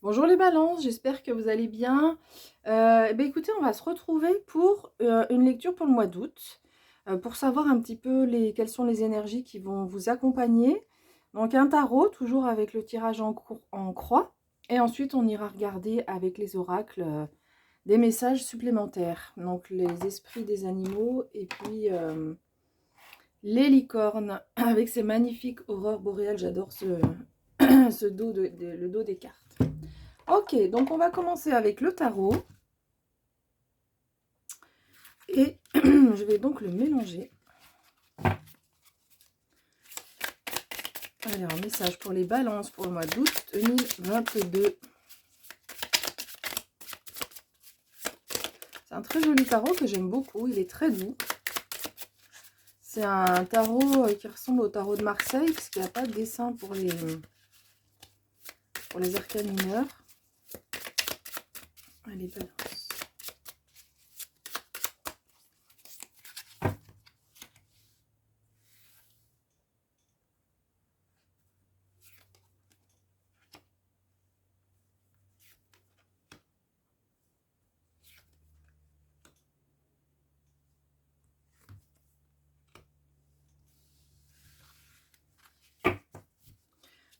Bonjour les balances, j'espère que vous allez bien. Écoutez, on va se retrouver pour une lecture pour le mois d'août, pour savoir un petit peu quelles sont les énergies qui vont vous accompagner. Donc un tarot, toujours avec le tirage en croix. Et ensuite, on ira regarder avec les oracles des messages supplémentaires. Donc les esprits des animaux et puis les licornes avec ces magnifiques aurores boréales. J'adore ce dos, le dos des cartes. Ok, donc on va commencer avec le tarot. Et je vais donc le mélanger. Allez, un message pour les balances pour le mois d'août 2022. C'est un très joli tarot que j'aime beaucoup, il est très doux. C'est un tarot qui ressemble au tarot de Marseille, parce qu'il n'y a pas de dessin pour les arcanes mineurs. Allez, balance.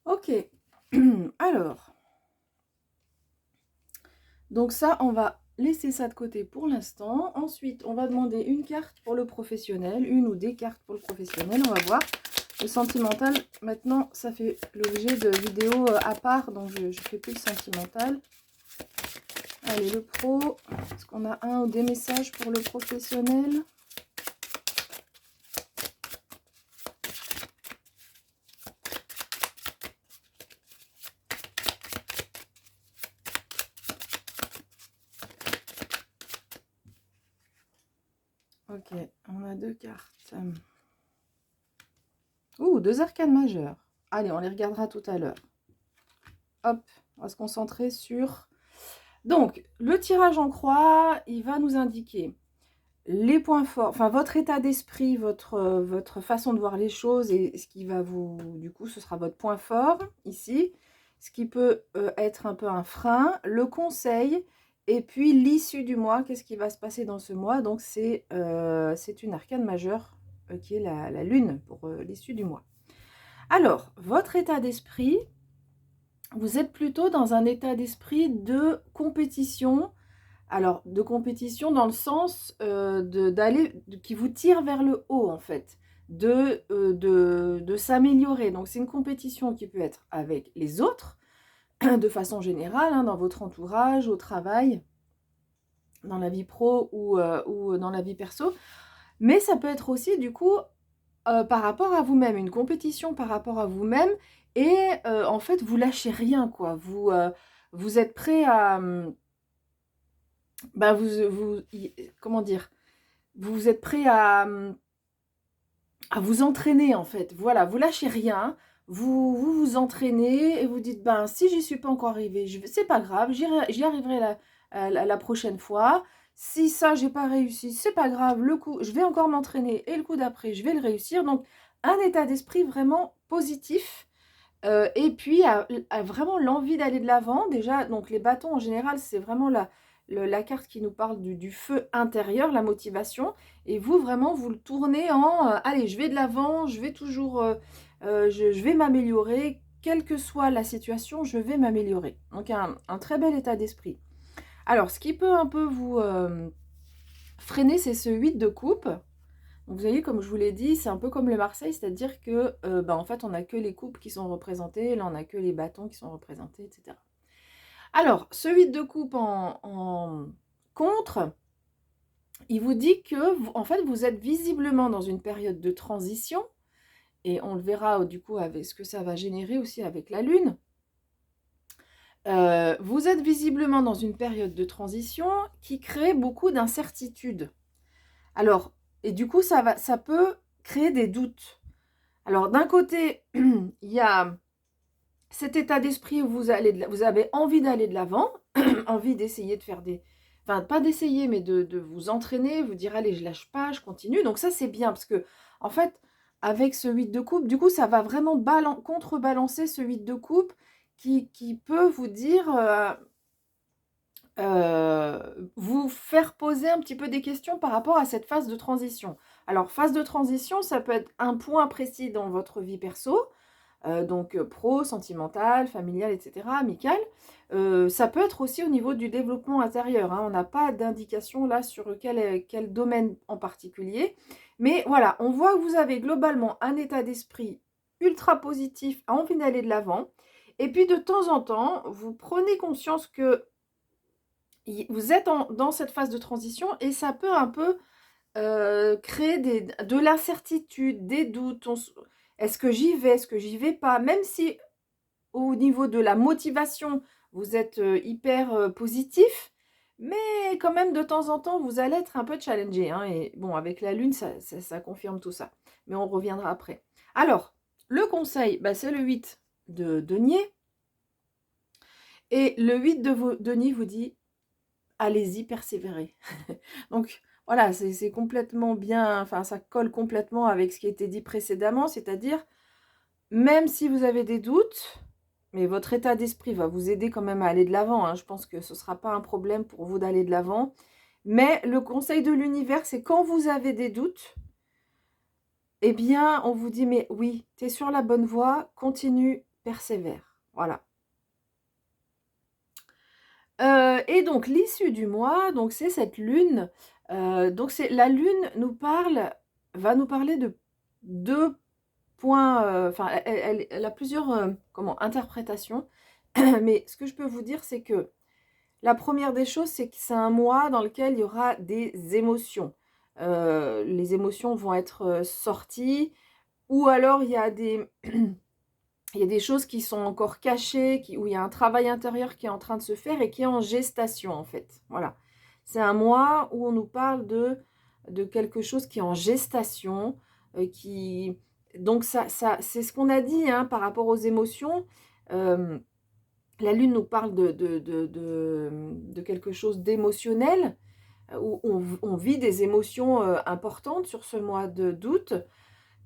Ok, alors, donc ça, on va laisser ça de côté pour l'instant. Ensuite, on va demander une carte pour le professionnel, une ou des cartes pour le professionnel, on va voir. Le sentimental, maintenant, ça fait l'objet de vidéos à part, donc je ne fais plus le sentimental. Allez, le pro, est-ce qu'on a un ou des messages pour le professionnel ? Ok, on a deux cartes. Ouh, deux arcanes majeures. Allez, on les regardera tout à l'heure. Hop, on va se concentrer sur... Donc, le tirage en croix, il va nous indiquer les points forts, enfin votre état d'esprit, votre façon de voir les choses et ce qui va vous... Du coup, ce sera votre point fort ici. Ce qui peut être un peu un frein, le conseil, et puis l'issue du mois, qu'est-ce qui va se passer dans ce mois. Donc, c'est une arcane majeure qui est la lune pour l'issue du mois. Alors, votre état d'esprit, vous êtes plutôt dans un état d'esprit de compétition. Alors, de compétition dans le sens qui vous tire vers le haut, en fait, de s'améliorer. Donc, c'est une compétition qui peut être avec les autres, de façon générale, hein, dans votre entourage, au travail, dans la vie pro ou dans la vie perso. Mais ça peut être aussi, du coup, par rapport à vous-même, une compétition par rapport à vous-même. Et en fait, vous lâchez rien, quoi. Vous êtes prêt à... Bah, comment dire, vous êtes prêt à vous entraîner, en fait. Voilà, vous lâchez rien, vous entraînez et vous dites, ben, si j'y suis pas encore arrivé, c'est pas grave, j'y arriverai la prochaine fois. Si ça, j'ai pas réussi, c'est pas grave, le coup, je vais encore m'entraîner et le coup d'après, je vais le réussir. Donc, un état d'esprit vraiment positif. Et puis, vraiment l'envie d'aller de l'avant. Déjà, donc les bâtons, en général, c'est vraiment la carte qui nous parle du feu intérieur, la motivation. Et vous, vraiment, vous le tournez en allez, je vais de l'avant, je vais toujours, je vais m'améliorer. Quelle que soit la situation, je vais m'améliorer. Donc, un très bel état d'esprit. Alors, ce qui peut un peu vous freiner, c'est ce 8 de coupe. Donc, vous voyez, comme je vous l'ai dit, c'est un peu comme le Marseille, c'est-à-dire que, en fait, on n'a que les coupes qui sont représentées, là, on n'a que les bâtons qui sont représentés, etc. Alors, ce 8 de coupe en contre, il vous dit que, en fait, vous êtes visiblement dans une période de transition, et on le verra, du coup, avec ce que ça va générer aussi avec la Lune. Vous êtes visiblement dans une période de transition qui crée beaucoup d'incertitudes. Alors, et du coup, ça peut créer des doutes. Alors, d'un côté, il y a cet état d'esprit où vous avez envie d'aller de l'avant, envie d'essayer de faire des... Enfin, pas d'essayer, mais de vous entraîner, vous dire, allez, je lâche pas, je continue. Donc ça, c'est bien, parce que, en fait, avec ce 8 de coupe, du coup, ça va vraiment contrebalancer ce 8 de coupe qui peut vous dire, vous faire poser un petit peu des questions par rapport à cette phase de transition. Alors, phase de transition, ça peut être un point précis dans votre vie perso, donc pro, sentimental, familial, etc., amical. Ça peut être aussi au niveau du développement intérieur, hein. On n'a pas d'indication là sur quel domaine en particulier. Mais voilà, on voit que vous avez globalement un état d'esprit ultra positif, envie d'aller de l'avant. Et puis de temps en temps, vous prenez conscience que vous êtes dans cette phase de transition et ça peut un peu créer de l'incertitude, des doutes. Est-ce que j'y vais? Est-ce que j'y vais pas? Même si au niveau de la motivation, vous êtes hyper positif, mais quand même de temps en temps, vous allez être un peu challengé, hein. Et bon, avec la lune, ça confirme tout ça. Mais on reviendra après. Alors, le conseil, bah, c'est le 8 de denier. Et le 8 de denier vous dit, allez-y, persévérez. Donc, voilà, c'est complètement bien, enfin, ça colle complètement avec ce qui a été dit précédemment, c'est-à-dire, même si vous avez des doutes, mais votre état d'esprit va vous aider quand même à aller de l'avant, hein. Je pense que ce ne sera pas un problème pour vous d'aller de l'avant. Mais le conseil de l'univers, c'est quand vous avez des doutes, eh bien, on vous dit, mais oui, tu es sur la bonne voie, continue, persévère. Voilà. Et donc, l'issue du mois, donc c'est cette lune. Donc, la lune va nous parler de deux points, enfin, elle a plusieurs interprétations. Mais ce que je peux vous dire, c'est que la première des choses, c'est que c'est un mois dans lequel il y aura des émotions. Les émotions vont être sorties, ou alors il y a des choses qui sont encore cachées, où il y a un travail intérieur qui est en train de se faire et qui est en gestation, en fait. Voilà. C'est un mois où on nous parle de quelque chose qui est en gestation, donc ça c'est ce qu'on a dit, hein, par rapport aux émotions. La lune nous parle de quelque chose d'émotionnel, où on vit des émotions importantes sur ce mois d'août.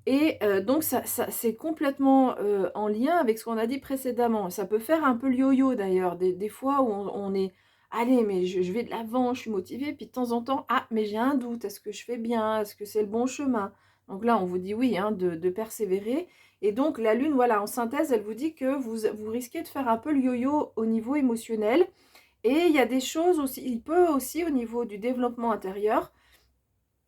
Et donc c'est complètement en lien avec ce qu'on a dit précédemment. Ça peut faire un peu le yo-yo d'ailleurs, des fois où on est, allez, mais je vais de l'avant, je suis motivée, puis de temps en temps, ah, mais j'ai un doute, est-ce que je fais bien, est-ce que c'est le bon chemin? Donc là, on vous dit oui, hein, de persévérer. Et donc la lune, voilà, en synthèse, elle vous dit que vous risquez de faire un peu le yo-yo au niveau émotionnel. Et il y a des choses aussi, il peut aussi au niveau du développement intérieur,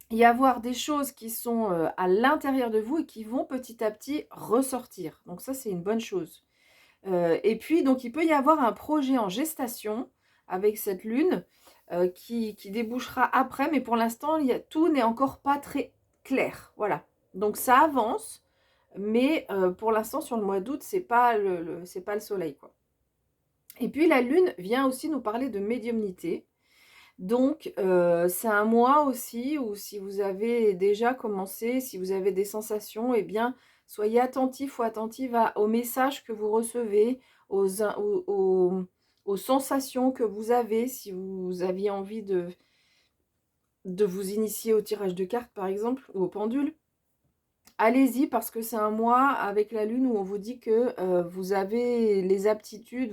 y avoir des choses qui sont à l'intérieur de vous et qui vont petit à petit ressortir. Donc ça, c'est une bonne chose. Et puis, donc, il peut y avoir un projet en gestation avec cette lune qui débouchera après, mais pour l'instant, tout n'est encore pas très clair. Voilà. Donc, ça avance, mais pour l'instant, sur le mois d'août, c'est pas c'est pas le soleil, quoi. Et puis, la lune vient aussi nous parler de médiumnité. Donc, c'est un mois aussi où si vous avez déjà commencé, si vous avez des sensations, eh bien, soyez attentif ou attentive aux messages que vous recevez, aux sensations que vous avez. Si vous aviez envie de vous initier au tirage de cartes, par exemple, ou au pendule, allez-y parce que c'est un mois avec la lune où on vous dit que vous avez les aptitudes,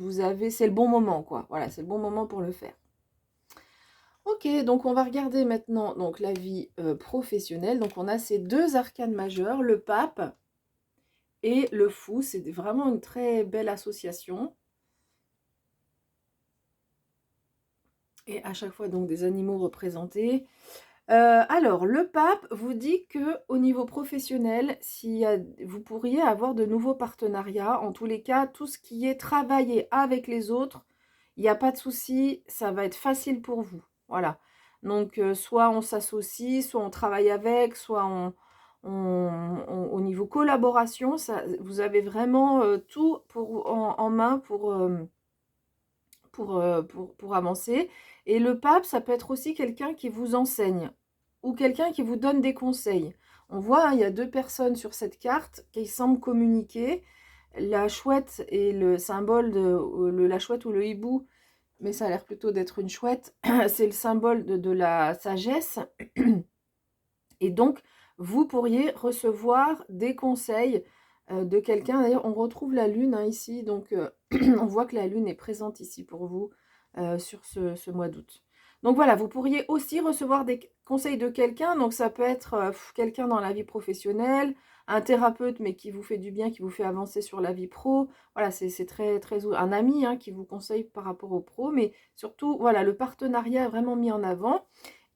c'est le bon moment, quoi. Voilà, c'est le bon moment pour le faire. Ok, donc on va regarder maintenant donc, la vie professionnelle. Donc on a ces deux arcanes majeurs, le pape et le fou. C'est vraiment une très belle association. Et à chaque fois donc des animaux représentés. Alors le pape vous dit que au niveau professionnel, vous pourriez avoir de nouveaux partenariats. En tous les cas, tout ce qui est travailler avec les autres, il n'y a pas de souci, ça va être facile pour vous. Voilà. Donc, soit on s'associe, soit on travaille avec, soit au niveau collaboration, vous avez vraiment tout en main pour avancer. Et le pape, ça peut être aussi quelqu'un qui vous enseigne ou quelqu'un qui vous donne des conseils. On voit, hein, il y a deux personnes sur cette carte qui semblent communiquer. La chouette et le symbole de la chouette ou le hibou, mais ça a l'air plutôt d'être une chouette, c'est le symbole de la sagesse. Et donc, vous pourriez recevoir des conseils de quelqu'un. D'ailleurs, on retrouve la lune hein, ici, donc on voit que la lune est présente ici pour vous sur ce mois d'août. Donc voilà, vous pourriez aussi recevoir des conseils de quelqu'un, donc ça peut être quelqu'un dans la vie professionnelle, un thérapeute mais qui vous fait du bien, qui vous fait avancer sur la vie pro. Voilà, c'est très, très... Un ami hein, qui vous conseille par rapport au pro, mais surtout, voilà, le partenariat est vraiment mis en avant.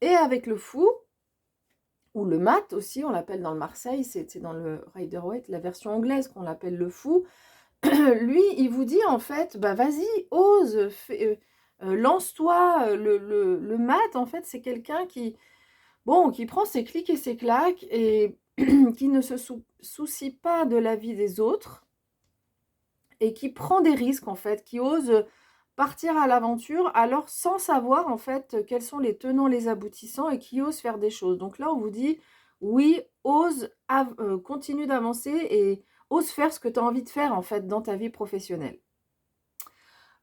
Et avec le fou, ou le mat aussi, on l'appelle dans le Marseille, c'est dans le Rider-Waite, la version anglaise qu'on l'appelle le fou. Lui, il vous dit en fait, bah vas-y, ose, lance-toi. Le mat, en fait, c'est quelqu'un qui, bon, qui prend ses clics et ses claques et qui ne se soucie pas de la vie des autres et qui prend des risques, en fait, qui ose partir à l'aventure, alors sans savoir, en fait, quels sont les tenants, les aboutissants et qui ose faire des choses. Donc là, on vous dit, oui, ose, continue d'avancer et ose faire ce que tu as envie de faire, en fait, dans ta vie professionnelle.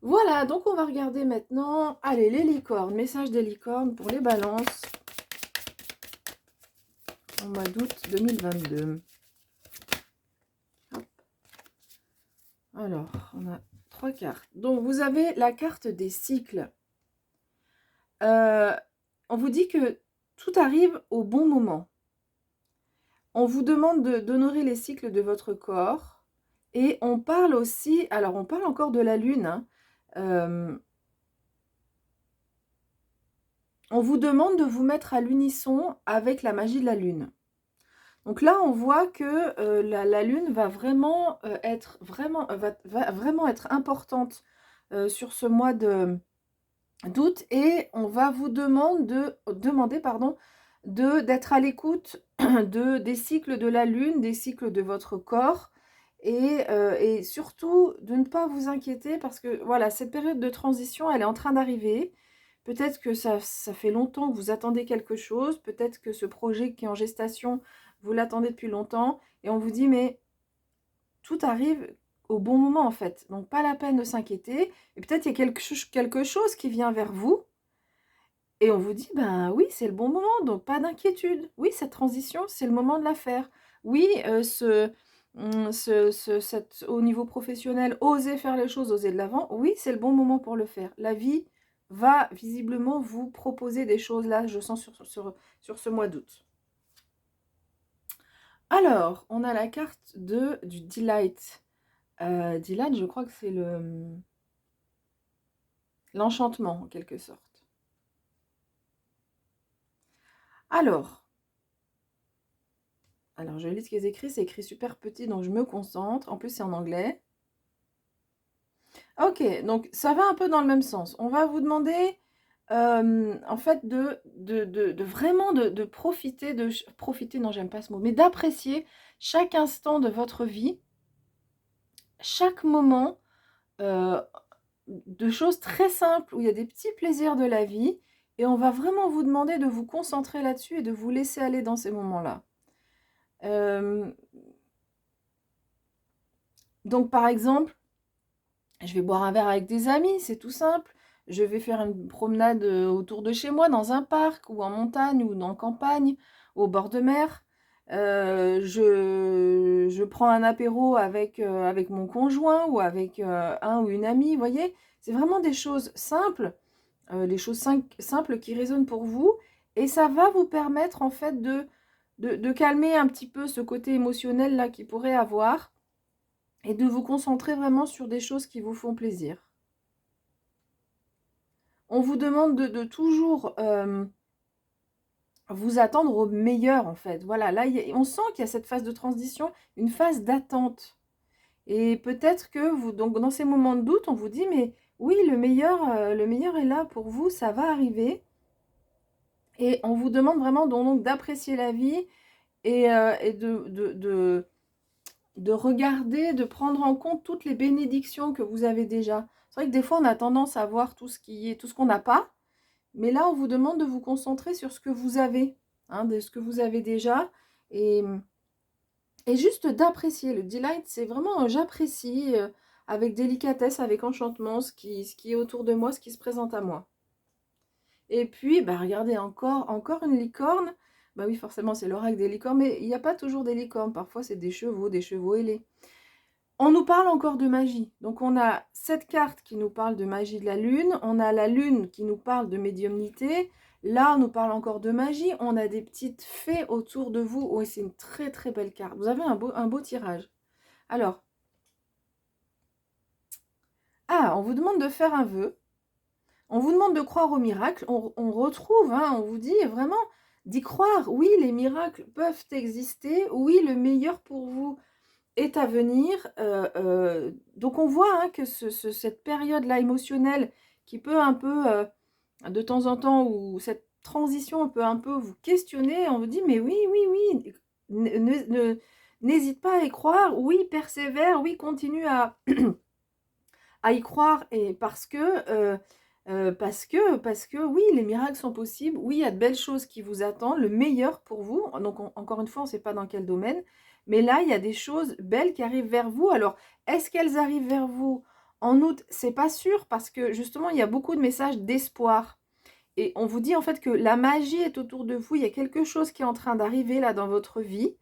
Voilà, donc on va regarder maintenant, allez, les licornes, message des licornes pour les balances au mois d'août 2022. Hop. Alors, on a 3 cartes. Donc, vous avez la carte des cycles. On vous dit que tout arrive au bon moment. On vous demande d'honorer les cycles de votre corps. Et on parle aussi, alors on parle encore de la lune, hein, on vous demande de vous mettre à l'unisson avec la magie de la lune. Donc là, on voit que la lune va vraiment être va vraiment être importante sur ce mois d'août et on va vous demander pardon, d'être à l'écoute des cycles de la lune, des cycles de votre corps et surtout de ne pas vous inquiéter parce que voilà, cette période de transition, elle est en train d'arriver. Peut-être que ça fait longtemps que vous attendez quelque chose, peut-être que ce projet qui est en gestation, vous l'attendez depuis longtemps, et on vous dit, mais tout arrive au bon moment en fait, donc pas la peine de s'inquiéter, et peut-être il y a quelque chose qui vient vers vous, et on vous dit, ben oui, c'est le bon moment, donc pas d'inquiétude. Oui, cette transition, c'est le moment de la faire. Oui, au niveau professionnel, oser faire les choses, oser de l'avant, oui, c'est le bon moment pour le faire. La vie va visiblement vous proposer des choses là, je sens sur ce mois d'août. Alors, on a la carte du Delight. Delight, je crois que c'est l'enchantement en quelque sorte. Alors, je lis ce qui est écrit, c'est écrit super petit, donc je me concentre. En plus, c'est en anglais. Ok, donc ça va un peu dans le même sens. On va vous demander, en fait, de vraiment de profiter, profiter, non, j'aime pas ce mot, mais d'apprécier chaque instant de votre vie, chaque moment, de choses très simples où il y a des petits plaisirs de la vie, et on va vraiment vous demander de vous concentrer là-dessus et de vous laisser aller dans ces moments-là. Donc, par exemple, je vais boire un verre avec des amis, c'est tout simple. Je vais faire une promenade autour de chez moi, dans un parc, ou en montagne, ou en campagne, au bord de mer. Je prends un apéro avec mon conjoint, ou avec un ou une amie, vous voyez. C'est vraiment des choses simples, les choses simples qui résonnent pour vous. Et ça va vous permettre, en fait, de calmer un petit peu ce côté émotionnel là qu'il pourrait avoir et de vous concentrer vraiment sur des choses qui vous font plaisir. On vous demande de toujours vous attendre au meilleur en fait. Voilà, là on sent qu'il y a cette phase de transition, une phase d'attente. Et peut-être que vous, donc dans ces moments de doute, on vous dit mais oui, le meilleur est là pour vous, ça va arriver. Et on vous demande vraiment donc d'apprécier la vie et de regarder, de prendre en compte toutes les bénédictions que vous avez déjà. C'est vrai que des fois, on a tendance à voir tout ce qu'on n'a pas. Mais là, on vous demande de vous concentrer sur ce que vous avez, hein, de ce que vous avez déjà. Et juste d'apprécier. Le delight, c'est vraiment, j'apprécie avec délicatesse, avec enchantement, ce qui est autour de moi, ce qui se présente à moi. Et puis, bah, regardez, encore une licorne. Bah oui, forcément, c'est l'oracle des licornes, mais il n'y a pas toujours des licornes. Parfois, c'est des chevaux ailés. On nous parle encore de magie. Donc, on a cette carte qui nous parle de magie de la lune. On a la lune qui nous parle de médiumnité. Là, on nous parle encore de magie. On a des petites fées autour de vous. Oui, c'est une très, très belle carte. Vous avez un beau tirage. Alors, on vous demande de faire un vœu. On vous demande de croire au miracle. On retrouve, on vous dit vraiment d'y croire. Oui, les miracles peuvent exister. Oui, le meilleur pour vous est à venir. Donc on voit que cette période-là émotionnelle qui peut un peu, de temps en temps, ou cette transition peut un peu vous questionner, on vous dit mais oui, oui, oui, n'hésite pas à y croire, oui, persévère, oui, continue à y croire, et parce que oui, les miracles sont possibles, oui, il y a de belles choses qui vous attendent, le meilleur pour vous. Donc encore une fois, on ne sait pas dans quel domaine, mais là, il y a des choses belles qui arrivent vers vous. Alors, est-ce qu'elles arrivent vers vous en août? C'est pas sûr, parce que justement, il y a beaucoup de messages d'espoir. Et on vous dit en fait que la magie est autour de vous, il y a quelque chose qui est en train d'arriver là dans votre vie.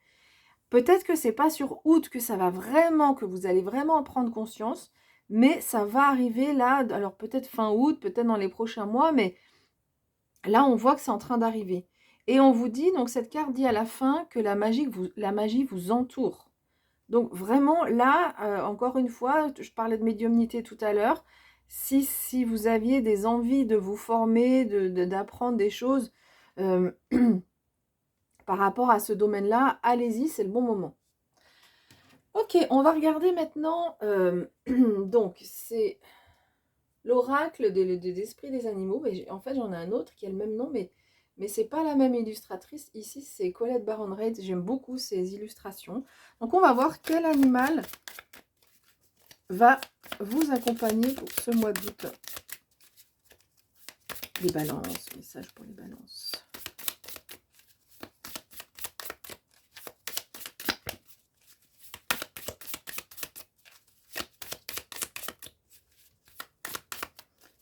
Peut-être que c'est pas sur août que ça va vraiment, que vous allez vraiment en prendre conscience, mais ça va arriver là, alors peut-être fin août, peut-être dans les prochains mois, mais là on voit que c'est en train d'arriver. Et on vous dit, donc cette carte dit à la fin que la magie vous entoure. Donc vraiment là, encore une fois, je parlais de médiumnité tout à l'heure, si vous aviez des envies de vous former, d'apprendre des choses, par rapport à ce domaine-là, allez-y, c'est le bon moment. Ok, on va regarder maintenant, donc c'est l'oracle des esprits des animaux. Mais en fait, j'en ai un autre qui a le même nom, mais c'est pas la même illustratrice. Ici, c'est Colette Baron-Reid. J'aime beaucoup ses illustrations. Donc, on va voir quel animal va vous accompagner pour ce mois d'août. Les balances, message pour les balances.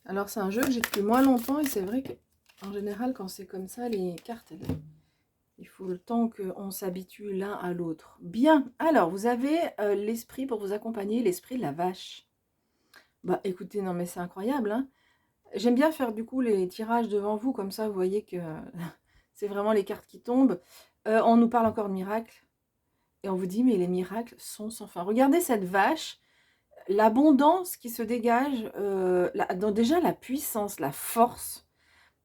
Alors, c'est un jeu que j'ai depuis moins longtemps, et c'est vrai qu'en général, quand c'est comme ça, les cartes, il faut le temps qu'on s'habitue l'un à l'autre. Bien, alors, vous avez l'esprit pour vous accompagner, l'esprit de la vache. Bah, écoutez, non mais c'est incroyable, hein. J'aime bien faire du coup les tirages devant vous, comme ça, vous voyez que c'est vraiment les cartes qui tombent. On nous parle encore de miracles, et on vous dit, mais les miracles sont sans fin. Regardez cette vache, l'abondance qui se dégage, donc déjà la puissance, la force.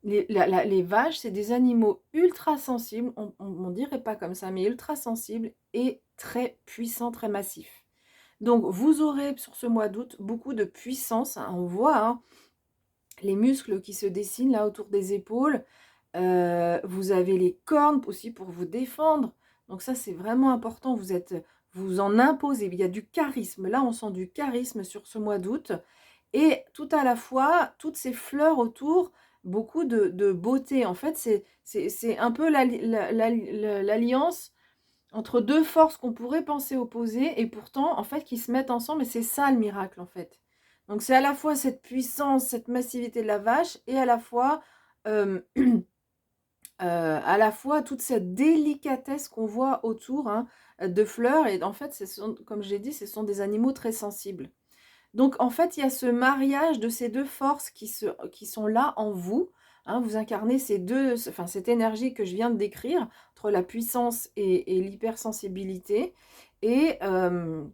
Les vaches, c'est des animaux ultra sensibles, on dirait pas comme ça, mais ultra sensibles et très puissants, très massifs. Donc, vous aurez sur ce mois d'août beaucoup de puissance, on voit les muscles qui se dessinent là autour des épaules. Vous avez les cornes aussi pour vous défendre. Donc ça, c'est vraiment important, vous en imposez. Il y a du charisme, là on sent du charisme sur ce mois d'août. Et tout à la fois, toutes ces fleurs autour, beaucoup de beauté. En fait, c'est un peu l'alliance entre deux forces qu'on pourrait penser opposées, et pourtant, en fait, qui se mettent ensemble. Et c'est ça le miracle, en fait. Donc, c'est à la fois cette puissance, cette massivité de la vache, et euh, à la fois toute cette délicatesse qu'on voit autour de fleurs. Et en fait, comme j'ai dit, ce sont des animaux très sensibles. Donc, en fait, il y a ce mariage de ces deux forces qui sont là en vous. Vous incarnez cette énergie que je viens de décrire, entre la puissance et l'hypersensibilité. Et on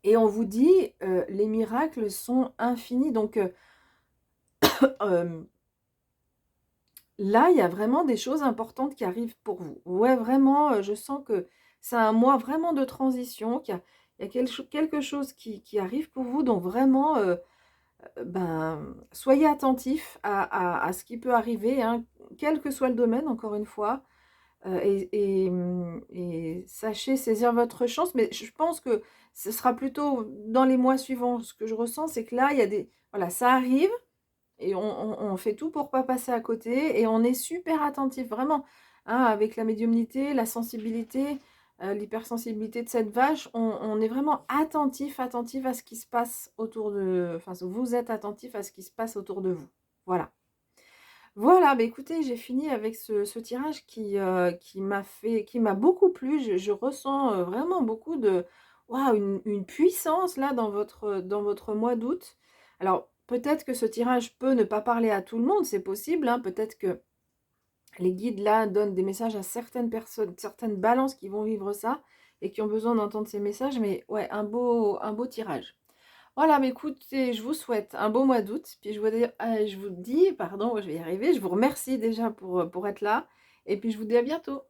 vous dit, les miracles sont infinis. Donc, là, il y a vraiment des choses importantes qui arrivent pour vous. Ouais, vraiment, je sens que c'est un mois vraiment de transition, qu'il y a quelque chose qui arrive pour vous. Donc, vraiment... soyez attentifs à ce qui peut arriver, quel que soit le domaine, encore une fois, et sachez saisir votre chance. Mais je pense que ce sera plutôt dans les mois suivants. Ce que je ressens, c'est que là, il y a voilà, ça arrive, et on fait tout pour pas passer à côté, et on est super attentif, vraiment, avec la médiumnité, la sensibilité, l'hypersensibilité de cette vache. On est vraiment attentif à ce qui se passe autour de... Enfin, vous êtes attentif à ce qui se passe autour de vous. Voilà. Voilà, bah, écoutez, j'ai fini avec ce tirage qui m'a beaucoup plu. Je ressens, vraiment beaucoup de waouh, une puissance là dans votre mois d'août. Alors peut-être que ce tirage peut ne pas parler à tout le monde, c'est possible, hein. Peut-être que les guides là donnent des messages à certaines personnes, certaines balances qui vont vivre ça et qui ont besoin d'entendre ces messages, mais ouais, un beau tirage. Voilà, mais écoutez, je vous souhaite un beau mois d'août, puis je vous dis, pardon, je vais y arriver, je vous remercie déjà pour être là, et puis je vous dis à bientôt.